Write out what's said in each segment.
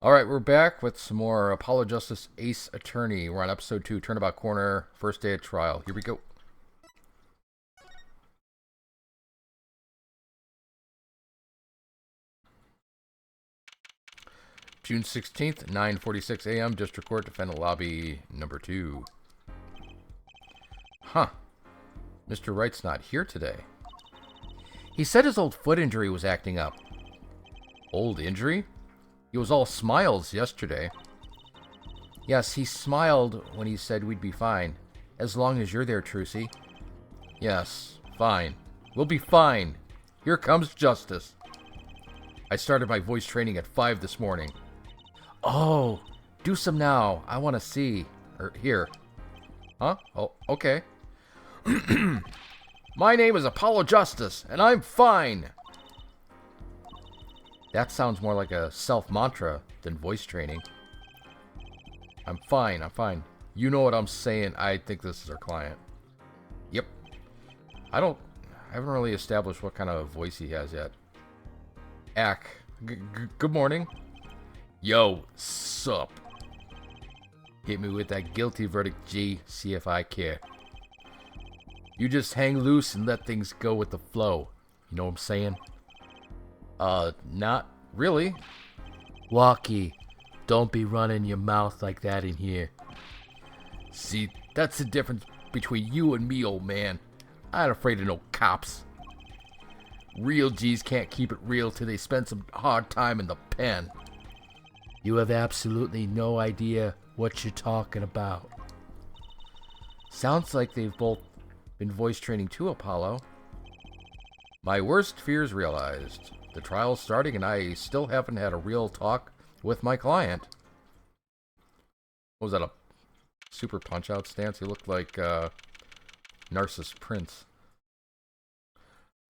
All right, we're back with some more Apollo Justice Ace Attorney. We're on episode 2, Turnabout Corner, first day of trial. Here we go. June 16th, 9:46 a.m., District Court, Defendant Lobby number 2. Huh. Mr. Wright's not here today. He said his old foot injury was acting up. Old injury? He was all smiles yesterday. Yes, he smiled when he said we'd be fine. As long as you're there, Trucy. Yes, fine. We'll be fine. Here comes justice. I started my voice training at 5 this morning. Oh, do some now. I want to see. Or here. Huh? Oh, okay. My name is Apollo Justice, and I'm fine. That sounds more like a self-mantra than voice training. I'm fine, I'm fine. You know what I'm saying. I think this is our client. Yep. I haven't really established what kind of voice he has yet. Ack. Good morning. Yo, sup? Hit me with that guilty verdict, G. See if I care. You just hang loose and let things go with the flow. You know what I'm saying? Not really. Walkie, don't be running your mouth like that in here. See, that's the difference between you and me, old man. I ain't afraid of no cops. Real G's can't keep it real till they spend some hard time in the pen. You have absolutely no idea what you're talking about. Sounds like they've both been voice training too, Apollo. My worst fears realized. The trial's starting and I still haven't had a real talk with my client. What was that, a super punch-out stance? He looked like Narcissus Prince.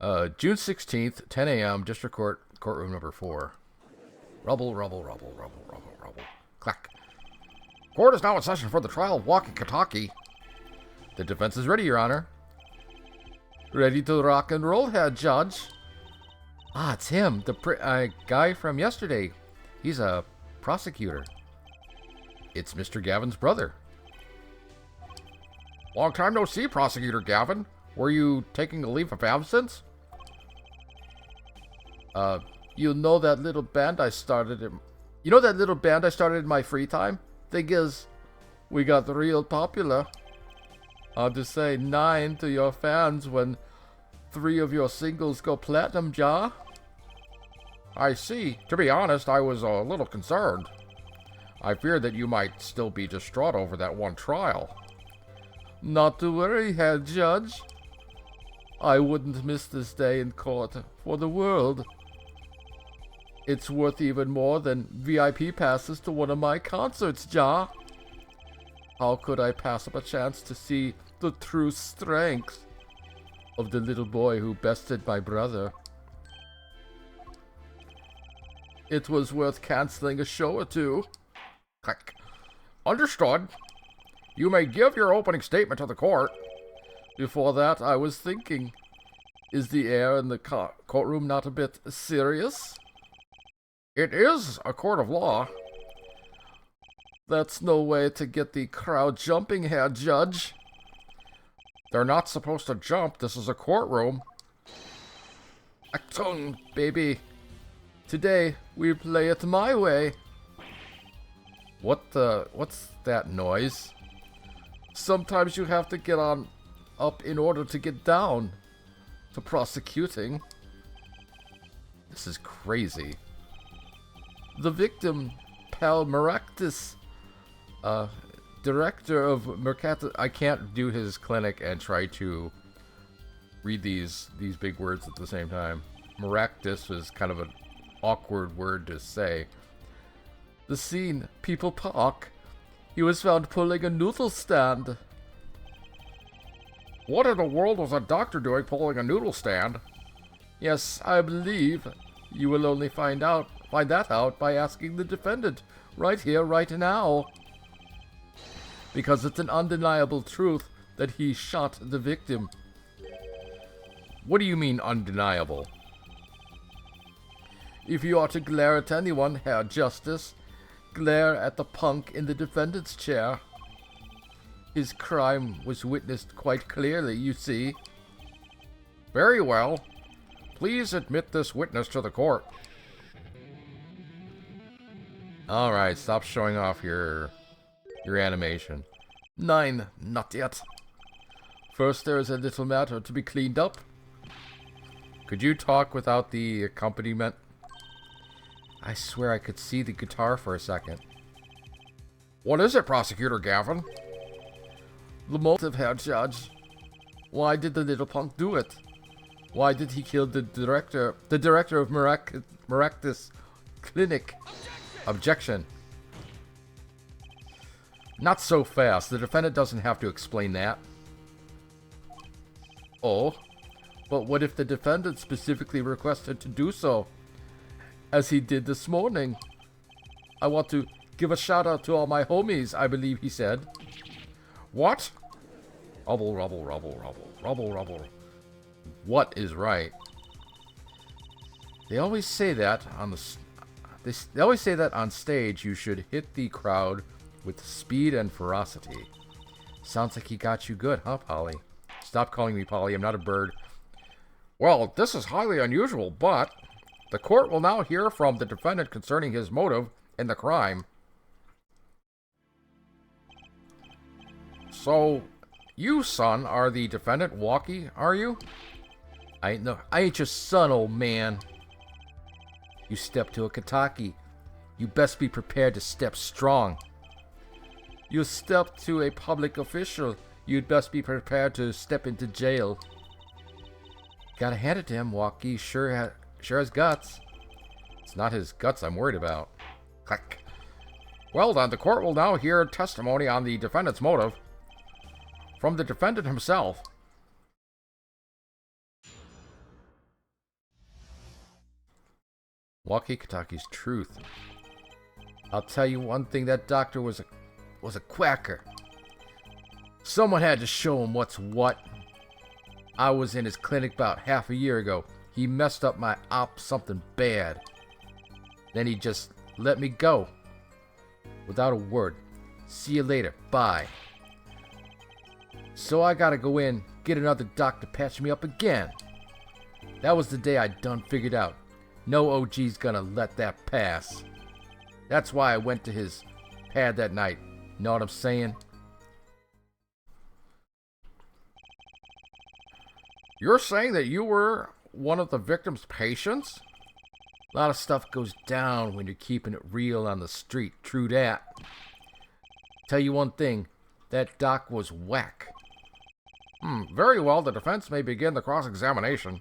June 16th, 10 a.m., District Court, courtroom number 4. Rubble, rubble, rubble, rubble, rubble, rubble. Clack. Court is now in session for the trial of walkie-talkie. The defense is ready, Your Honor. Ready to rock and roll here, Judge. Ah, it's him, the guy from yesterday. He's a prosecutor. It's Mr. Gavin's brother. Long time no see, Prosecutor Gavin. Were you taking a leave of absence? You know that little band I started in my free time? Thing is, we got real popular. I'll just say 9 to your fans when 3 of your singles go platinum, Ja. I see. To be honest, I was a little concerned. I feared that you might still be distraught over that one trial. Not to worry, Head Judge. I wouldn't miss this day in court for the world. It's worth even more than VIP passes to one of my concerts, Ja. How could I pass up a chance to see the true strength of the little boy who bested my brother? It was worth canceling a show or two. Click. Understood. You may give your opening statement to the court. Before that, I was thinking, is the air in the courtroom not a bit serious? It is a court of law. That's no way to get the crowd jumping here, Judge. They're not supposed to jump. This is a courtroom. Achtung, baby. Today, we play it my way. What's that noise? Sometimes you have to get on up in order to get down to prosecuting. This is crazy. The victim, Pal Maractus, director of Mercatus. I can't do his clinic and try to read these big words at the same time. Maractus is kind of an awkward word to say. The scene, People Park. He was found pulling a noodle stand. What in the world was a doctor doing pulling a noodle stand? Yes, I believe you will only find that out by asking the defendant right here, right now. Because it's an undeniable truth that he shot the victim. What do you mean undeniable? If you are to glare at anyone, Herr Justice, glare at the punk in the defendant's chair. His crime was witnessed quite clearly, you see. Very well. Please admit this witness to the court. Alright, stop showing off your animation. 9, not yet. First, there is a little matter to be cleaned up. Could you talk without the accompaniment? I swear I could see the guitar for a second. What is it, Prosecutor Gavin? The motive, Herr Judge. Why did the little punk do it? Why did he kill the director of Miraculous Clinic? Objection. Not so fast. The defendant doesn't have to explain that. Oh, but what if the defendant specifically requested to do so? As he did this morning. I want to give a shout out to all my homies, I believe he said. What? Rubble, rubble, rubble, rubble, rubble, rubble. What is right? They always say that on they always say that on stage you should hit the crowd with speed and ferocity. Sounds like he got you good, huh, Polly? Stop calling me Polly, I'm not a bird. Well, this is highly unusual, but the court will now hear from the defendant concerning his motive in the crime. So, you, son, are the defendant, Walkie, are you? I ain't your son, old man. You step to a Kataki. You best be prepared to step strong. You step to a public official. You'd best be prepared to step into jail. Gotta hand it to him, Walkie. Sure has guts. It's not his guts I'm worried about. Click. Well then, the court will now hear testimony on the defendant's motive from the defendant himself. Walkie Kataki's truth. I'll tell you one thing, that doctor was a quacker. Someone had to show him what's what. I was in his clinic about half a year ago. He messed up my op something bad. Then he just let me go. Without a word. See you later. Bye. So I gotta go in, get another doc to patch me up again. That was the day I done figured out. No OG's gonna let that pass. That's why I went to his pad that night. Know what I'm saying? You're saying that you were one of the victim's patients? A lot of stuff goes down when you're keeping it real on the street. True that. Tell you one thing. That doc was whack. Very well. The defense may begin the cross-examination.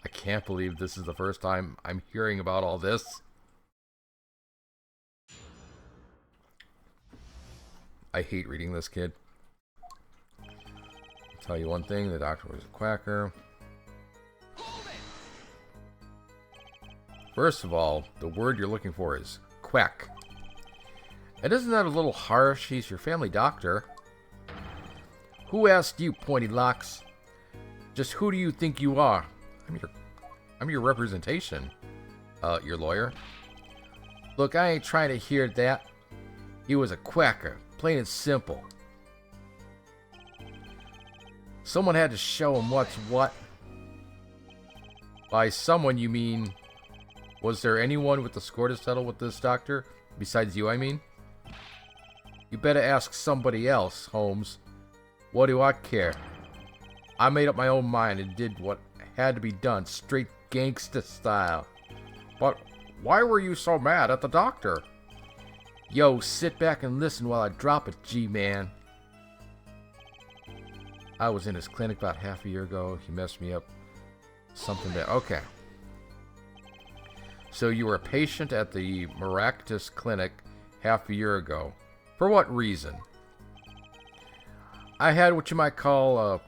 I can't believe this is the first time I'm hearing about all this. I hate reading this, kid. I'll tell you one thing, the doctor was a quacker. First of all, the word you're looking for is quack. And isn't that a little harsh? He's your family doctor. Who asked you, pointy locks? Just who do you think you are? I'm your representation. Your lawyer. Look, I ain't trying to hear that. He was a quacker, plain and simple. Someone had to show him what's what. By someone, you mean... Was there anyone with the score to settle with this doctor? Besides you, I mean? You better ask somebody else, Holmes. What do I care? I made up my own mind and did what had to be done, straight gangsta style. But why were you so mad at the doctor? Yo, sit back and listen while I drop it, G-man. I was in his clinic about half a year ago. He messed me up. Something bad. Okay. So you were a patient at the Miraculous Clinic half a year ago. For what reason? I had what you might call a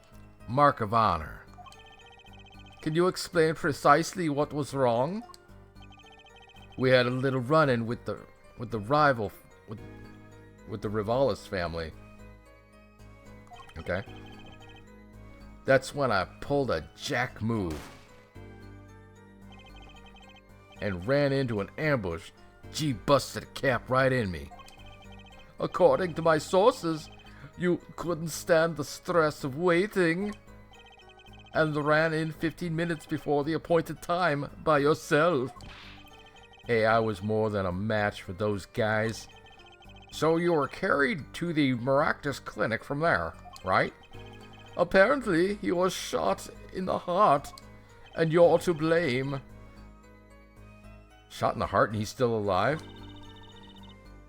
mark of honor. Can you explain precisely what was wrong? We had a little run-in with the rival, with the Rivalis family. Okay. That's when I pulled a jack move and ran into an ambush G busted a cap right in me. According to my sources, you couldn't stand the stress of waiting and ran in 15 minutes before the appointed time by yourself. Hey, I was more than a match for those guys. So you were carried to the Maractus clinic from there, right? Apparently, he was shot in the heart, and you're to blame. Shot in the heart and he's still alive?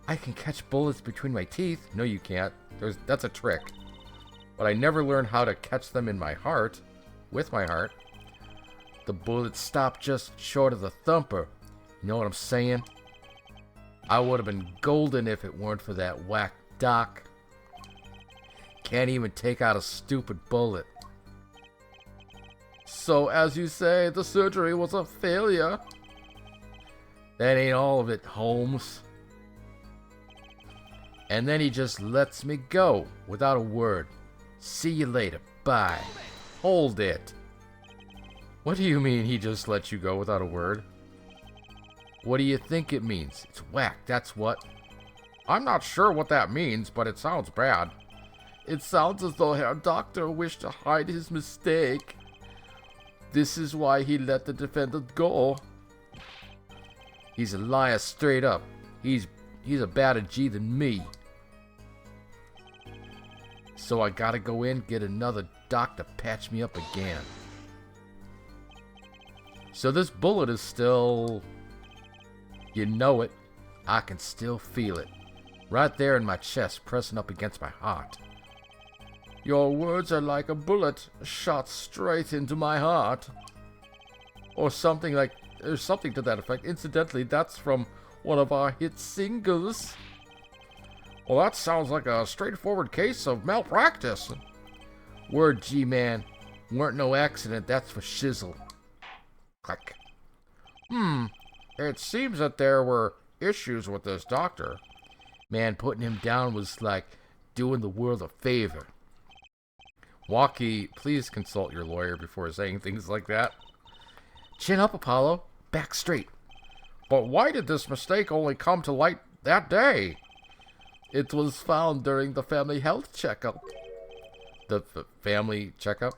I can catch bullets between my teeth. No, you can't. That's a trick. But I never learned how to catch them in my heart. With my heart. The bullets stopped just short of the thumper. You know what I'm saying? I would have been golden if it weren't for that whack doc. Can't even take out a stupid bullet. So, as you say, the surgery was a failure. That ain't all of it, Holmes. And then he just lets me go without a word. See you later. Bye. Hold it. What do you mean he just let you go without a word? What do you think it means? It's whack, that's what. I'm not sure what that means, but it sounds bad. It sounds as though Herr Doctor wished to hide his mistake. This is why he let the defendant go. He's a liar straight up. He's a badder G than me. So I gotta go in, get another doc to patch me up again. So this bullet is still... You know it. I can still feel it. Right there in my chest, pressing up against my heart. Your words are like a bullet shot straight into my heart. Or something like... There's something to that effect. Incidentally, that's from one of our hit singles. Well, that sounds like a straightforward case of malpractice. Word, G-Man. Weren't no accident, that's for shizzle. Click. It seems that there were issues with this doctor. Man, putting him down was like doing the world a favor. Walkie, please consult your lawyer before saying things like that. Chin up, Apollo. Back straight. But why did this mistake only come to light that day? It was found during the family health checkup. The family checkup?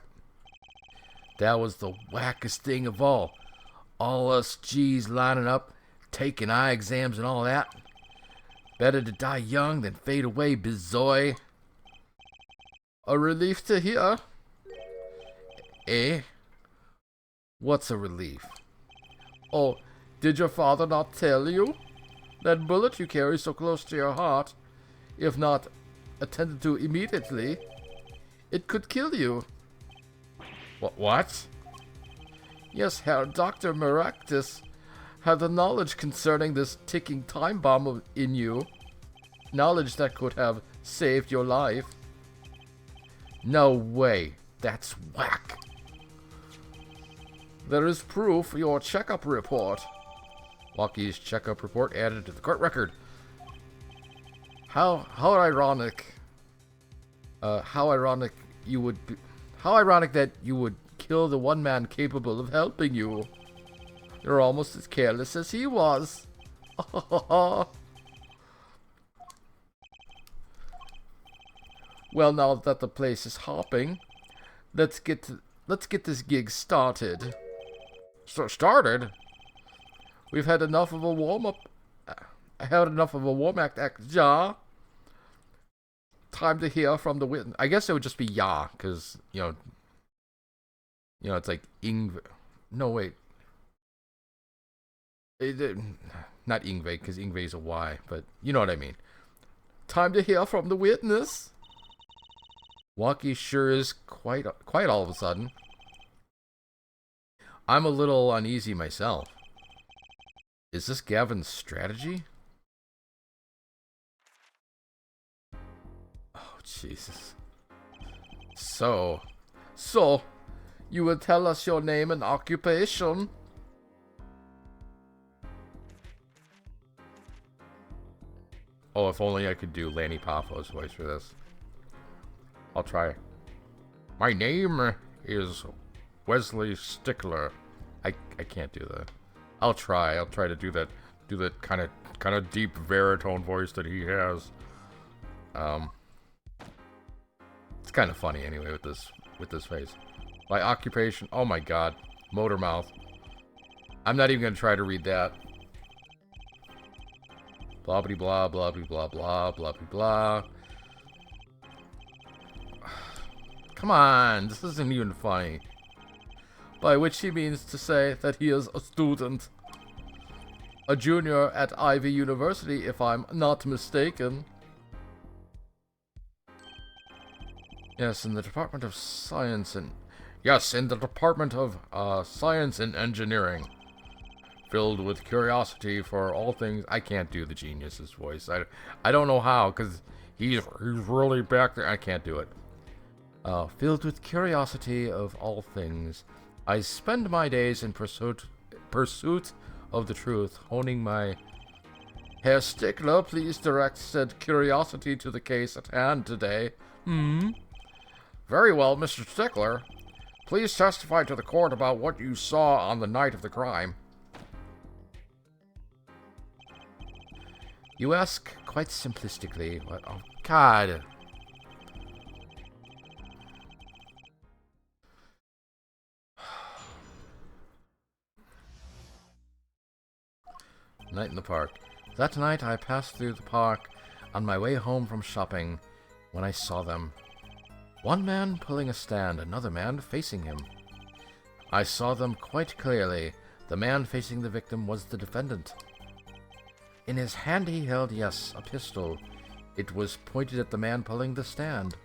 That was the wackest thing of all. All us G's lining up, taking eye exams and all that. Better to die young than fade away, bizoy. A relief to hear. Eh? What's a relief? Oh, did your father not tell you? That bullet you carry so close to your heart, if not attended to immediately, it could kill you. What? Yes, Herr Dr. Maractus had the knowledge concerning this ticking time bomb in you. Knowledge that could have saved your life. No way. That's whack. There is proof for your checkup report. Walkie's checkup report added to the court record. How ironic. How ironic that you would kill the one man capable of helping you. You're almost as careless as he was. Well, now that the place is hopping, let's get this gig started. Started? We've had enough of a warm-up. I had enough of a warm-act ja. Time to hear from the witness. I guess it would just be ya, because, you know, it's like Ingve. No, wait. Not Ingve, because Ingve is a Y, but you know what I mean. Time to hear from the witness. Walkie sure is quite all of a sudden. I'm a little uneasy myself. Is this Gavin's strategy? Oh, Jesus. So, you will tell us your name and occupation? Oh, if only I could do Lanny Paffo's voice for this. I'll try. My name is Wesley Stickler. I can't do that. I'll try to do that do that kind of deep baritone voice that he has. It's kind of funny anyway with this face. By occupation, oh my god, motor mouth. I'm not even gonna try to read that. Blah blah blah blah blah blah blah blah blah. Come on, this isn't even funny. By which he means to say that he is a student. A junior at Ivy University, if I'm not mistaken. Yes, in the Department of Science and... Yes, in the Department of Science and Engineering. Filled with curiosity for all things... I can't do the genius's voice. I don't know how, because he's really back there. I can't do it. Filled with curiosity of all things, I spend my days in pursuit of the truth, honing my... Herr Stickler, please direct said curiosity to the case at hand today. Very well, Mr. Stickler. Please testify to the court about what you saw on the night of the crime. You ask quite simplistically, what... Oh, God... Night in the park. That night I passed through the park on my way home from shopping when I saw them. One man pulling a stand, another man facing him. I saw them quite clearly. The man facing the victim was the defendant. In his hand he held, yes, a pistol. It was pointed at the man pulling the stand.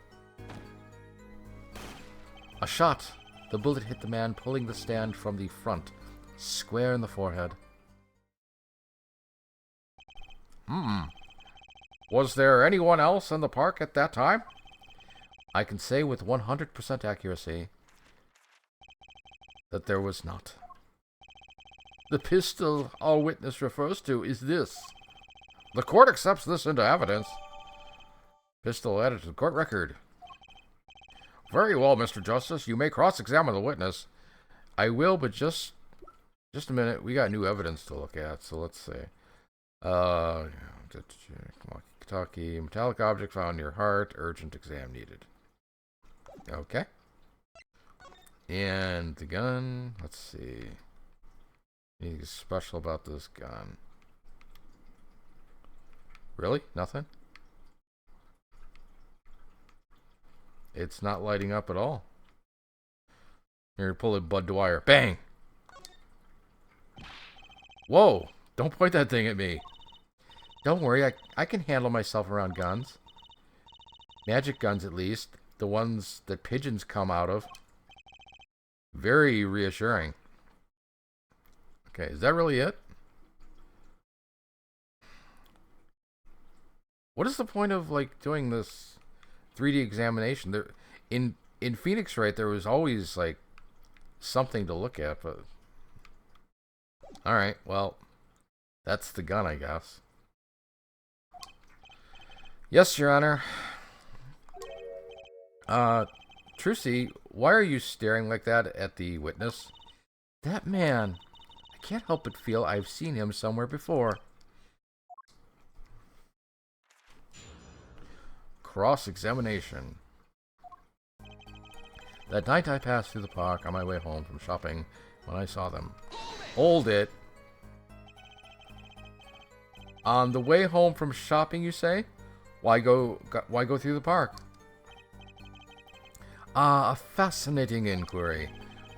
A shot. The bullet hit the man pulling the stand from the front, square in the forehead. Was there anyone else in the park at that time? I can say with 100% accuracy that there was not. The pistol our witness refers to is this. The court accepts this into evidence. Pistol added to the court record. Very well, Mr. Justice. You may cross-examine the witness. I will, but just a minute. We got new evidence to look at, so let's see. Kentucky, metallic object found near heart, urgent exam needed. Okay. And the gun, let's see. Anything special about this gun? Really? Nothing? It's not lighting up at all. Here, pull it, Bud Dwyer. Bang! Whoa! Don't point that thing at me. Don't worry, I can handle myself around guns. Magic guns, at least. The ones that pigeons come out of. Very reassuring. Okay, is that really it? What is the point of, like, doing this 3D examination? There, in Phoenix Wright, there was always, like, something to look at, but... Alright, well, that's the gun, I guess. Yes, Your Honor. Trucy, why are you staring like that at the witness? That man. I can't help but feel I've seen him somewhere before. Cross-examination. That night I passed through the park on my way home from shopping when I saw them. Hold it. On the way home from shopping, you say? Why go through the park? Ah, a fascinating inquiry,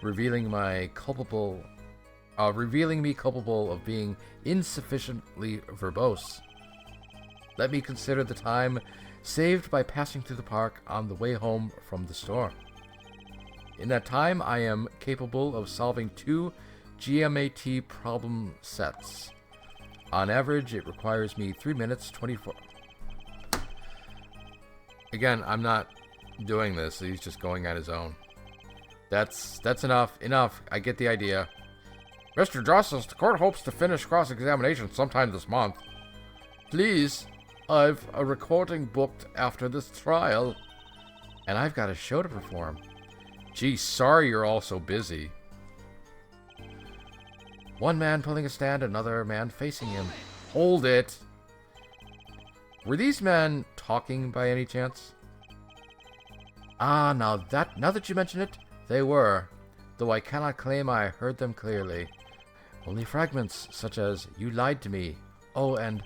revealing me culpable of being insufficiently verbose. Let me consider the time saved by passing through the park on the way home from the store. In that time, I am capable of solving 2 GMAT problem sets. On average, it requires me 3 minutes 24... Again, I'm not doing this. He's just going on his own. That's enough. Enough. I get the idea. Mr. Justice, the court hopes to finish cross-examination sometime this month. Please. I've a recording booked after this trial. And I've got a show to perform. Gee, sorry you're all so busy. One man pulling a stand, another man facing him. Hold it! Were these men talking by any chance? Ah, now that you mention it, they were, though I cannot claim I heard them clearly. Only fragments, such as, "You lied to me. Oh, and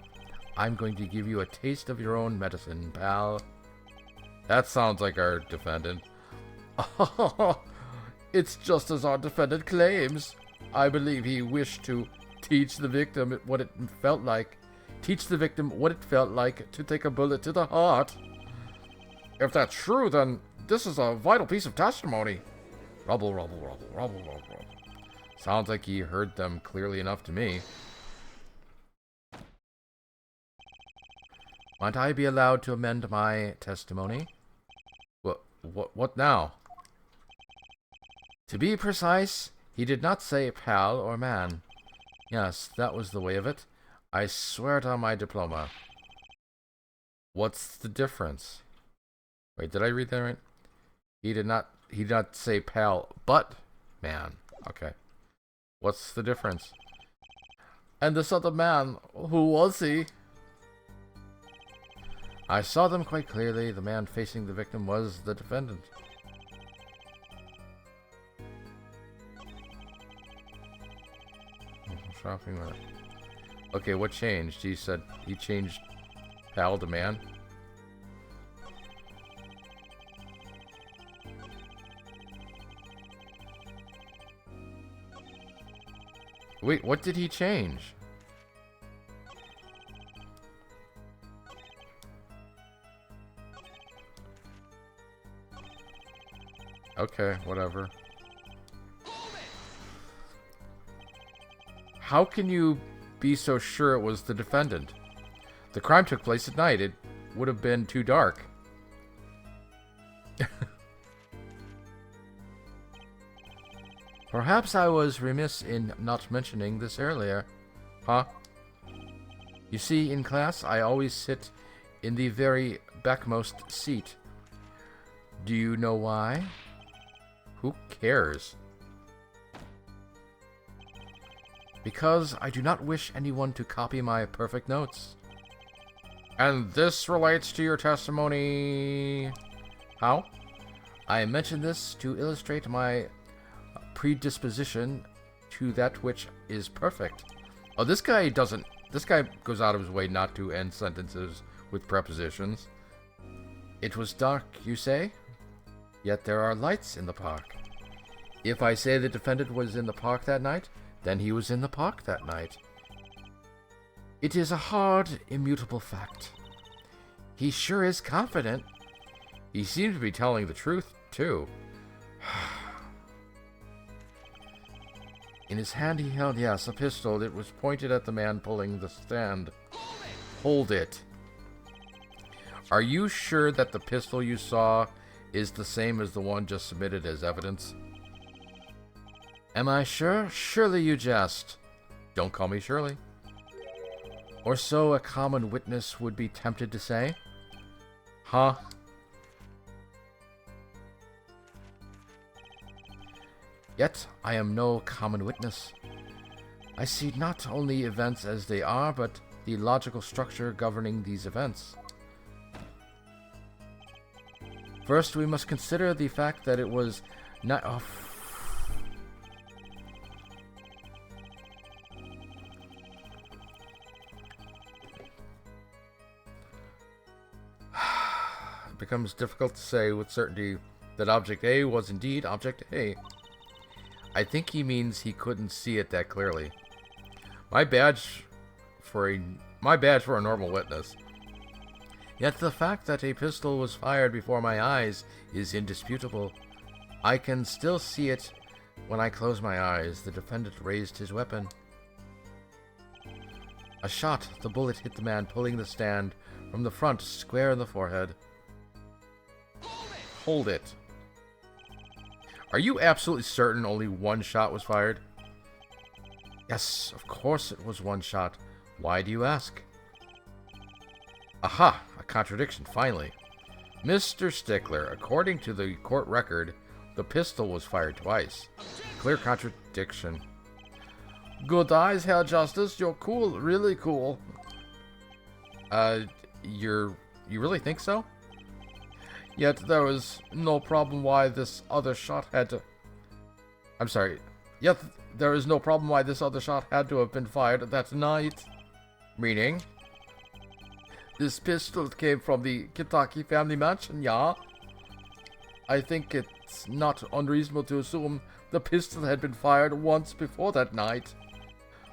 I'm going to give you a taste of your own medicine, pal." That sounds like our defendant. It's just as our defendant claims. I believe he wished to teach the victim what it felt like. Teach the victim what it felt like to take a bullet to the heart. If that's true, then this is a vital piece of testimony. Rubble, rubble, rubble, rubble, rubble, rubble. Sounds like he heard them clearly enough to me. Might I be allowed to amend my testimony? What now? To be precise, he did not say pal or man. Yes, that was the way of it. I swear it on my diploma. What's the difference? Wait, did I read that right? He did not say pal, but man. Okay. What's the difference? And this other man, who was he? I saw them quite clearly. The man facing the victim was the defendant. Shopping mart. Okay, what changed? He said he changed pal to man. Wait, what did he change? Okay, whatever. How can you be so sure it was the defendant? The crime took place at night. It would have been too dark. Perhaps I was remiss in not mentioning this earlier. Huh? You see, in class, I always sit in the very backmost seat. Do you know why? Who cares? Because I do not wish anyone to copy my perfect notes. And this relates to your testimony. How? I mention this to illustrate my predisposition to that which is perfect. Oh, this guy goes out of his way not to end sentences with prepositions. It was dark, you say? Yet there are lights in the park. If I say the defendant was in the park that night, then he was in the park that night. It is a hard, immutable fact. He sure is confident. He seems to be telling the truth, too. In his hand he held, yes, a pistol. It was pointed at the man pulling the stand. Hold it. Are you sure that the pistol you saw is the same as the one just submitted as evidence? Am I sure? Surely you jest. Don't call me Shirley. Or so a common witness would be tempted to say. Huh? Yet I am no common witness. I see not only events as they are, but the logical structure governing these events. First, we must consider the fact that it was not... Oh, it becomes difficult to say with certainty that Object A was indeed Object A. I think he means he couldn't see it that clearly. My badge for a normal witness. Yet the fact that a pistol was fired before my eyes is indisputable. I can still see it when I close my eyes. The defendant raised his weapon. A shot, the bullet hit the man pulling the stand from the front, square in the forehead. Hold it. Are you absolutely certain only one shot was fired? Yes, of course it was one shot. Why do you ask? Aha! A contradiction, finally. Mr. Stickler, according to the court record, the pistol was fired twice. Clear contradiction. Good eyes, Herr Justice. You're cool. Really cool. You really think so? Yet there was no problem why this other shot had to... I'm sorry. Yet there is no problem why this other shot had to have been fired that night. Meaning? This pistol came from the Kentucky family mansion, yeah? I think it's not unreasonable to assume the pistol had been fired once before that night.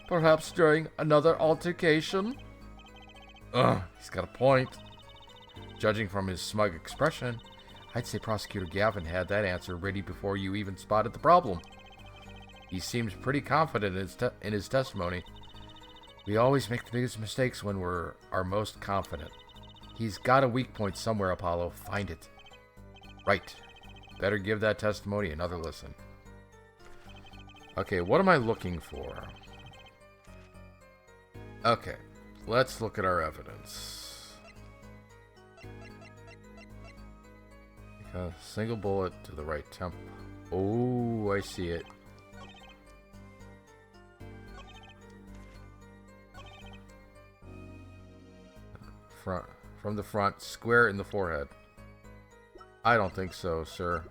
Perhaps during another altercation? Ugh, he's got a point. Judging from his smug expression, I'd say Prosecutor Gavin had that answer ready before you even spotted the problem. He seems pretty confident in his testimony. We always make the biggest mistakes when we're our most confident. He's got a weak point somewhere, Apollo. Find it. Right. Better give that testimony another listen. Okay, what am I looking for? Okay, let's look at our evidence. A single bullet to the right temple. Oh, I see it. From the front, square in the forehead. I don't think so, sir.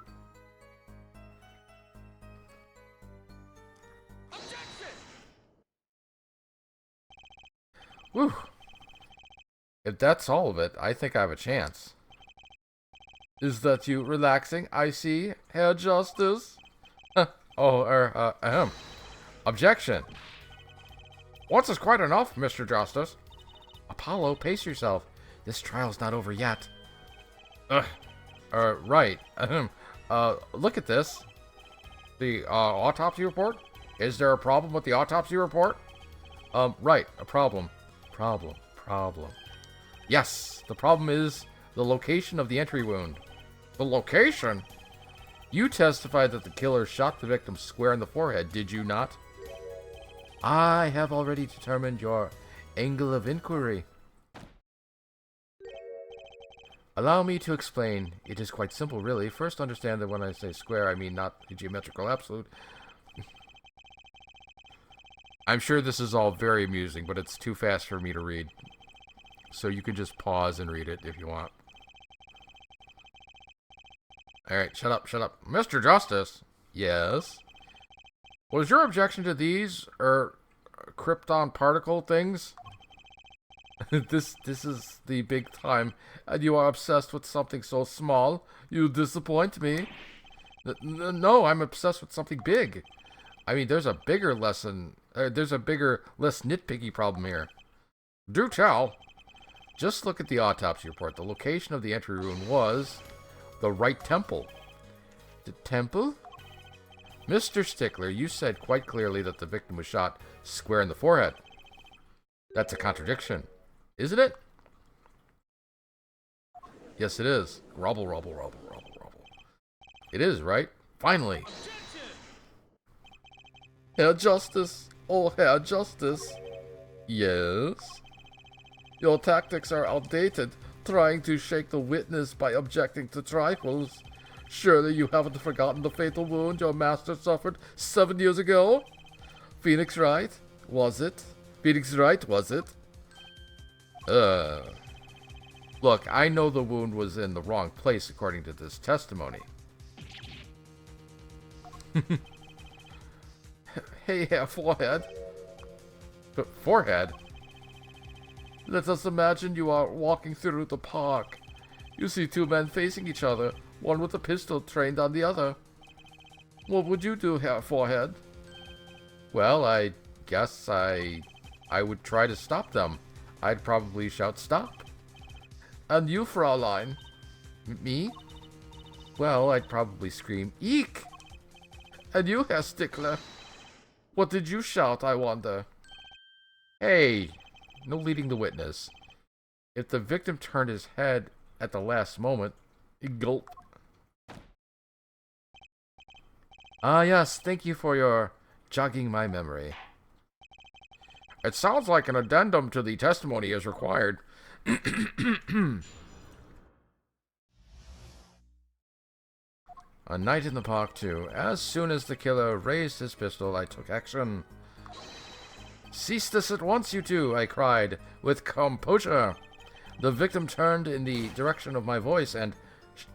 Whew. If that's all of it, I think I have a chance. Is that you relaxing? I see, Herr Justice. Objection. Once is quite enough, Mr. Justice. Apollo, pace yourself. This trial's not over yet. Right. Look at this. The autopsy report? Is there a problem with the autopsy report? Right. A problem. Problem. Yes, the problem is the location of the entry wound. The location? You testified that the killer shot the victim square in the forehead, did you not? I have already determined your angle of inquiry. Allow me to explain. It is quite simple, really. First, understand that when I say square, I mean not the geometrical absolute. I'm sure this is all very amusing, but it's too fast for me to read. So you can just pause and read it if you want. Alright, shut up. Mr. Justice. Yes? Was your objection to these, krypton particle things? This is the big time, and you are obsessed with something so small. You disappoint me. No, I'm obsessed with something big. I mean, there's a bigger lesson. There's a bigger, less nitpicky problem here. Do tell. Just look at the autopsy report. The location of the entry wound was the right temple. The temple? Mr. Stickler, you said quite clearly that the victim was shot square in the forehead. That's a contradiction. Isn't it? Yes, it is. Rubble. It is, right? Finally. Herr Justice. Oh, Herr Justice. Yes? Your tactics are outdated, trying to shake the witness by objecting to trifles. Surely you haven't forgotten the fatal wound your master suffered 7 years ago? Phoenix Wright? Was it? Phoenix Wright, was it? Look, I know the wound was in the wrong place according to this testimony. Hey, Herr Forehead. Forehead? Let us imagine you are walking through the park. You see two men facing each other, one with a pistol trained on the other. What would you do, Herr Forehead? Well, I guess I would try to stop them. I'd probably shout, stop. And you, Fraulein? Me? Well, I'd probably scream, eek! And you, Herr Stickler? What did you shout, I wonder? Hey, no leading the witness. If the victim turned his head at the last moment, he gulped. Ah, yes, thank you for your jogging my memory. It sounds like an addendum to the testimony is required. A night in the park, too. As soon as the killer raised his pistol, I took action. Cease this at once, you two, I cried, with composure. The victim turned in the direction of my voice, and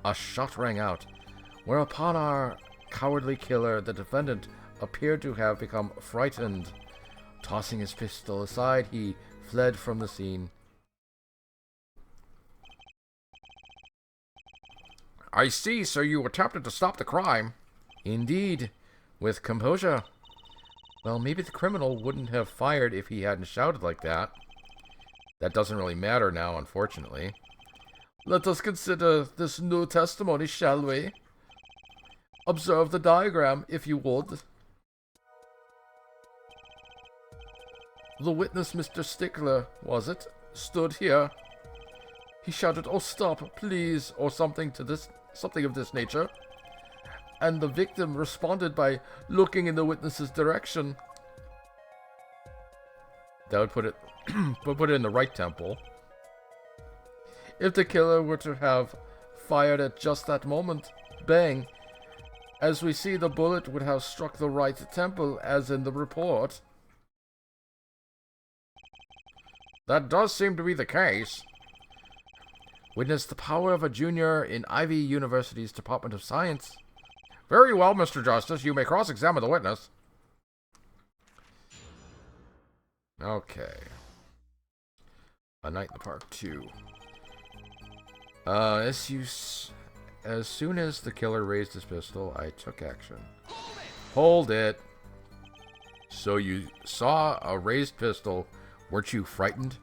a shot rang out, whereupon our cowardly killer, the defendant, appeared to have become frightened. Tossing his pistol aside, he fled from the scene. I see, so you attempted to stop the crime. Indeed, with composure. Well, maybe the criminal wouldn't have fired if he hadn't shouted like that. That doesn't really matter now, unfortunately. Let us consider this new testimony, shall we? Observe the diagram, if you would. The witness, Mr. Stickler, was it, stood here. He shouted, "Oh, stop, please," or something of this nature. And the victim responded by looking in the witness's direction. That would put it in the right temple. If the killer were to have fired at just that moment, bang, as we see, the bullet would have struck the right temple, as in the report. That does seem to be the case. Witness the power of a junior in Ivy University's Department of Science. Very well, Mr. Justice. You may cross-examine the witness. Okay. A Night in the Park 2. As soon as the killer raised his pistol, I took action. Hold it. So you saw a raised pistol. Weren't you frightened?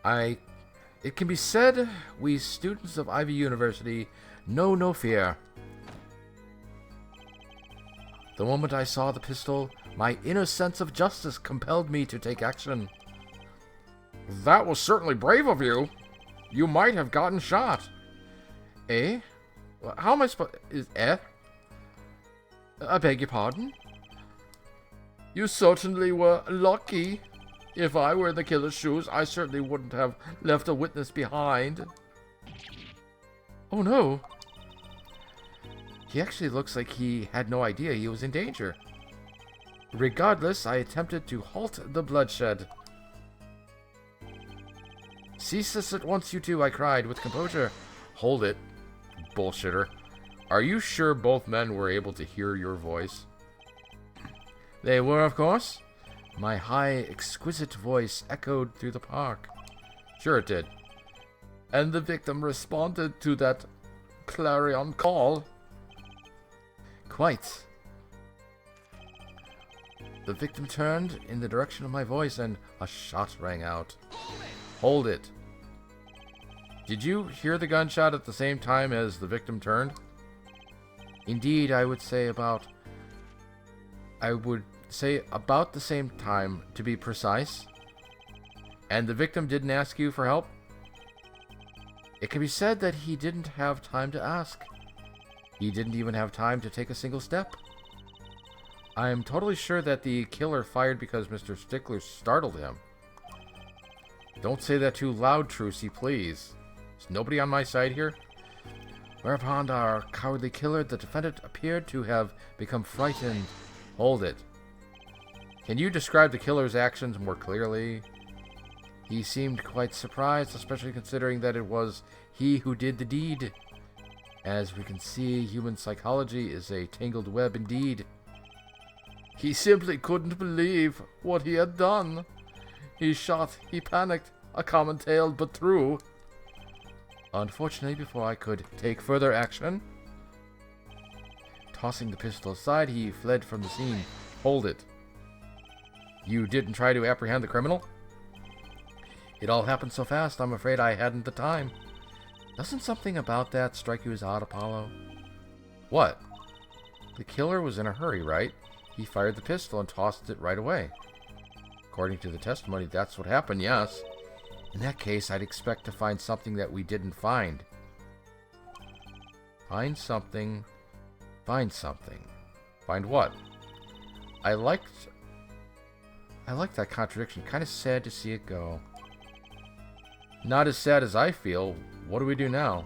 It can be said, we students of Ivy University know no fear. The moment I saw the pistol, my inner sense of justice compelled me to take action. That was certainly brave of you. You might have gotten shot. Eh? How am I supposed... I beg your pardon? You certainly were lucky. If I were in the killer's shoes, I certainly wouldn't have left a witness behind. Oh no. He actually looks like he had no idea he was in danger. Regardless, I attempted to halt the bloodshed. Cease this at once, you two, I cried with composure. Hold it, bullshitter. Are you sure both men were able to hear your voice? They were, of course. My high, exquisite voice echoed through the park. Sure it did. And the victim responded to that clarion call. Quite. The victim turned in the direction of my voice, and a shot rang out. Hold it. Did you hear the gunshot at the same time as the victim turned? Indeed, I would say about the same time, to be precise. And the victim didn't ask you for help? It can be said that he didn't have time to ask. He didn't even have time to take a single step. I am totally sure that the killer fired because Mr. Stickler startled him. Don't say that too loud, Trucy, please. Is nobody on my side here? Whereupon our cowardly killer, the defendant, appeared to have become frightened. Hold it. Can you describe the killer's actions more clearly? He seemed quite surprised, especially considering that it was he who did the deed. As we can see, human psychology is a tangled web indeed. He simply couldn't believe what he had done. He shot, he panicked, a common tale but true. Unfortunately, before I could take further action, tossing the pistol aside, he fled from the scene. Hold it. You didn't try to apprehend the criminal? It all happened so fast, I'm afraid I hadn't the time. Doesn't something about that strike you as odd, Apollo? What? The killer was in a hurry, right? He fired the pistol and tossed it right away. According to the testimony, that's what happened, yes. In that case, I'd expect to find something that we didn't find. Find something. Find something. Find what? I liked that contradiction. Kind of sad to see it go. Not as sad as I feel. What do we do now?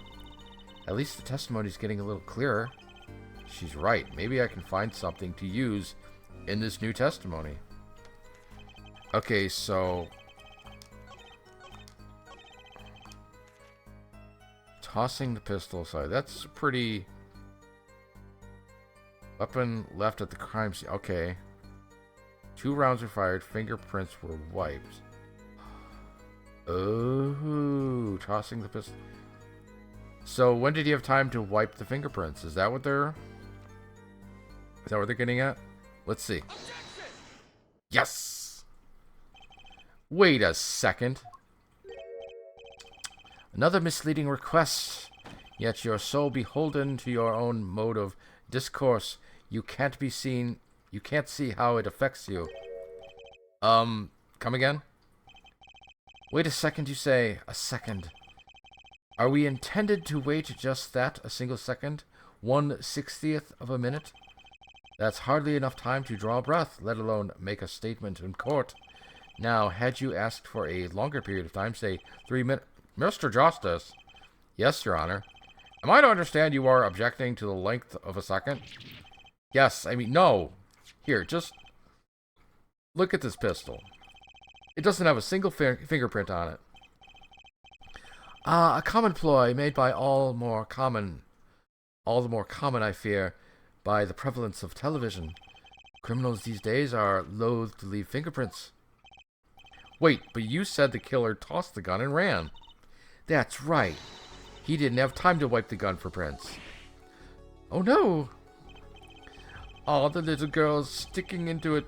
At least the testimony's getting a little clearer. She's right. Maybe I can find something to use in this new testimony. Okay, so... tossing the pistol aside. That's pretty... Weapon left at the crime scene. Okay. 2 rounds were fired. Fingerprints were wiped. Oh, tossing the pistol. So when did he have time to wipe the fingerprints? Is that what they're... Is that what they're getting at? Let's see. Yes! Wait a second. Another misleading request. Yet you're so beholden to your own mode of discourse, you can't be seen... You can't see how it affects you. Come again? Wait a second, you say. A second. Are we intended to wait just that, a single second? 1/60th of a minute? That's hardly enough time to draw a breath, let alone make a statement in court. Now, had you asked for a longer period of time, say 3 minutes... Mr. Justice. Yes, Your Honor. Am I to understand you are objecting to the length of a second? Yes, I mean, no. Here, just look at this pistol. It doesn't have a single fingerprint on it. A common ploy made by all the more common, I fear, by the prevalence of television. Criminals these days are loath to leave fingerprints. Wait, but you said the killer tossed the gun and ran. That's right. He didn't have time to wipe the gun for prints. Oh no! Are the little girls sticking into it?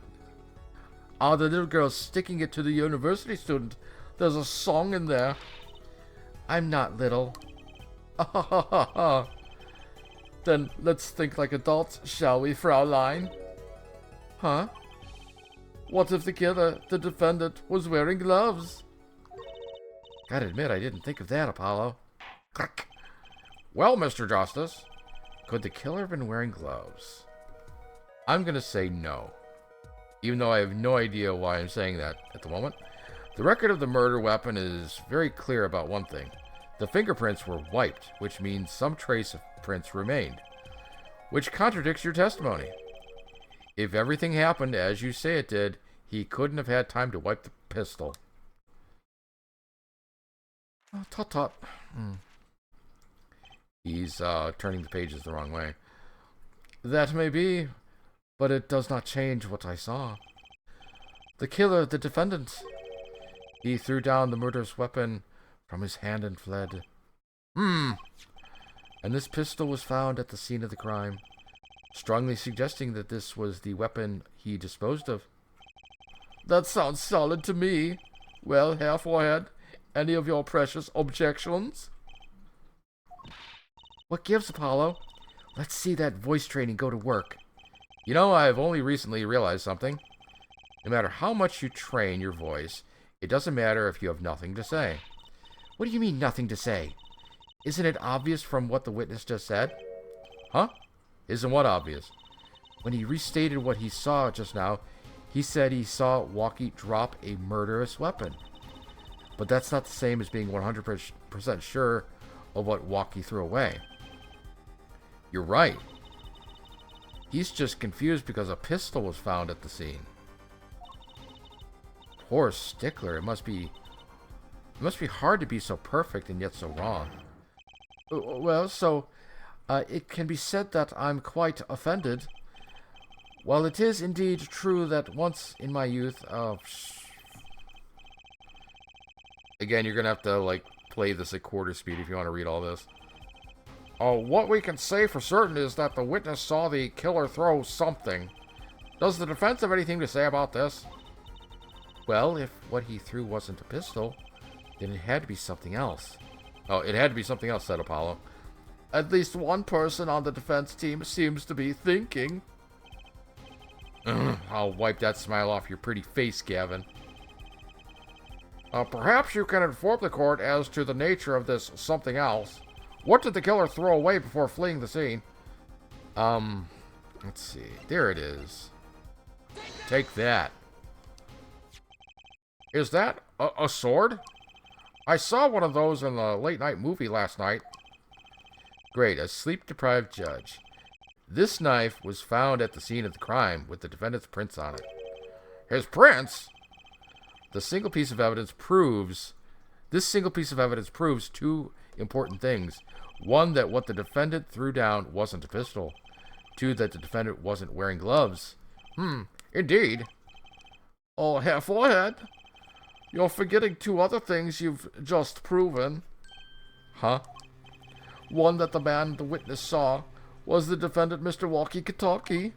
Are the little girls sticking it to the university student? There's a song in there. I'm not little. Ha ha ha ha. Then let's think like adults, shall we, Fraulein? Huh? What if the killer, the defendant, was wearing gloves? Gotta admit, I didn't think of that, Apollo. Well, Mr. Justice, could the killer have been wearing gloves? I'm gonna say no. Even though I have no idea why I'm saying that at the moment. The record of the murder weapon is very clear about one thing. The fingerprints were wiped, which means some trace of prints remained. Which contradicts your testimony. If everything happened as you say it did, he couldn't have had time to wipe the pistol. Oh, tut-tut. He's turning the pages the wrong way. That may be, but it does not change what I saw. The killer, the defendant, he threw down the murderous weapon from his hand and fled. And this pistol was found at the scene of the crime, strongly suggesting that this was the weapon he disposed of. That sounds solid to me. Well, Herr Forehead, any of your precious objections? What gives, Apollo? Let's see that voice training go to work. You know, I've only recently realized something. No matter how much you train your voice, it doesn't matter if you have nothing to say. What do you mean, nothing to say? Isn't it obvious from what the witness just said? Huh? Isn't what obvious? When he restated what he saw just now, he said he saw Walkie drop a murderous weapon. But that's not the same as being 100% sure of what Walkie threw away. You're right. He's just confused because a pistol was found at the scene. Poor Stickler. It must be hard to be so perfect and yet so wrong. Well, so it can be said that I'm quite offended. While it is indeed true that once in my youth, again, you're gonna have to like play this at quarter speed if you want to read all this. What we can say for certain is that the witness saw the killer throw something. Does the defense have anything to say about this? Well, if what he threw wasn't a pistol, then it had to be something else. Oh, it had to be something else, said Apollo. At least one person on the defense team seems to be thinking. I'll wipe that smile off your pretty face, Gavin. Perhaps you can inform the court as to the nature of this something else. What did the killer throw away before fleeing the scene? Let's see. There it is. Take that. Is that a sword? I saw one of those in the late-night movie last night. Great, a sleep-deprived judge. This knife was found at the scene of the crime with the defendant's prints on it. His prints? This single piece of evidence proves two important things. One, that what the defendant threw down wasn't a pistol. Two, that the defendant wasn't wearing gloves. Indeed. Oh, Herr Forehead, you're forgetting two other things you've just proven. Huh? One, that the man the witness saw was the defendant, Mr. Walkie-Talkie.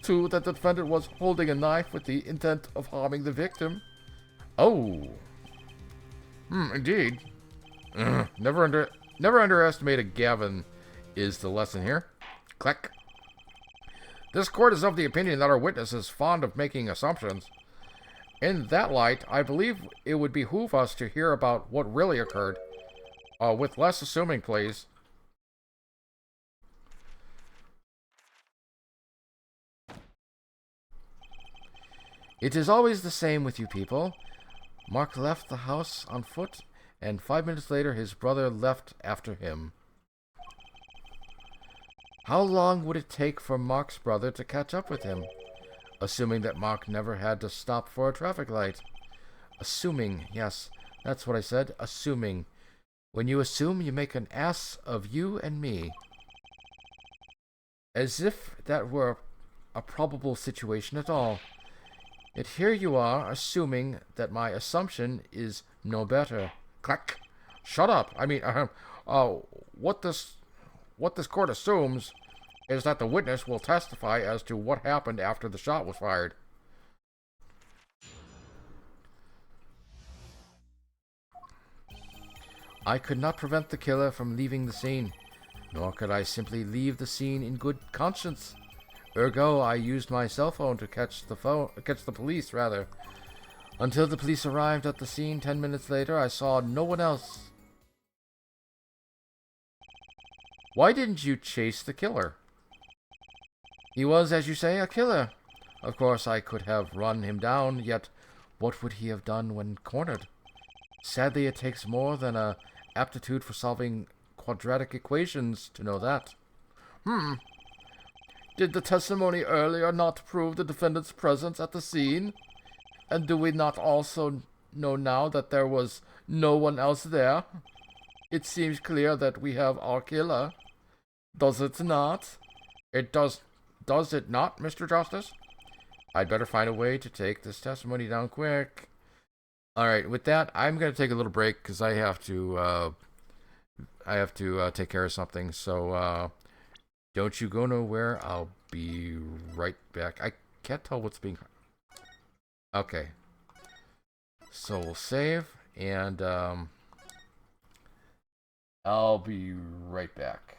Two, that the defendant was holding a knife with the intent of harming the victim. Oh. Indeed. Never underestimate a Gavin is the lesson here. Click. This court is of the opinion that our witness is fond of making assumptions. In that light, I believe it would behoove us to hear about what really occurred. With less assuming, please. It is always the same with you people. Mark left the house on foot, and 5 minutes later his brother left after him. How long would it take for Mark's brother to catch up with him? Assuming that Mark never had to stop for a traffic light. Assuming, yes, that's what I said, assuming. When you assume, you make an ass of you and me. As if that were a probable situation at all. Yet here you are, assuming that my assumption is no better. Clack. Shut up. I mean, what this court assumes is that the witness will testify as to what happened after the shot was fired. I could not prevent the killer from leaving the scene, nor could I simply leave the scene in good conscience. Ergo, I used my cell phone to catch the police, rather. Until the police arrived at the scene 10 minutes later, I saw no one else. Why didn't you chase the killer? He was, as you say, a killer. Of course, I could have run him down, yet what would he have done when cornered? Sadly, it takes more than a aptitude for solving quadratic equations to know that. Did the testimony earlier not prove the defendant's presence at the scene? And do we not also know now that there was no one else there? It seems clear that we have our killer. Does it not? Does it not, Mr. Justice? I'd better find a way to take this testimony down quick. Alright, with that, I'm going to take a little break because I have to take care of something. So, don't you go nowhere. I'll be right back. I can't tell what's being... Okay. So we'll save, and I'll be right back.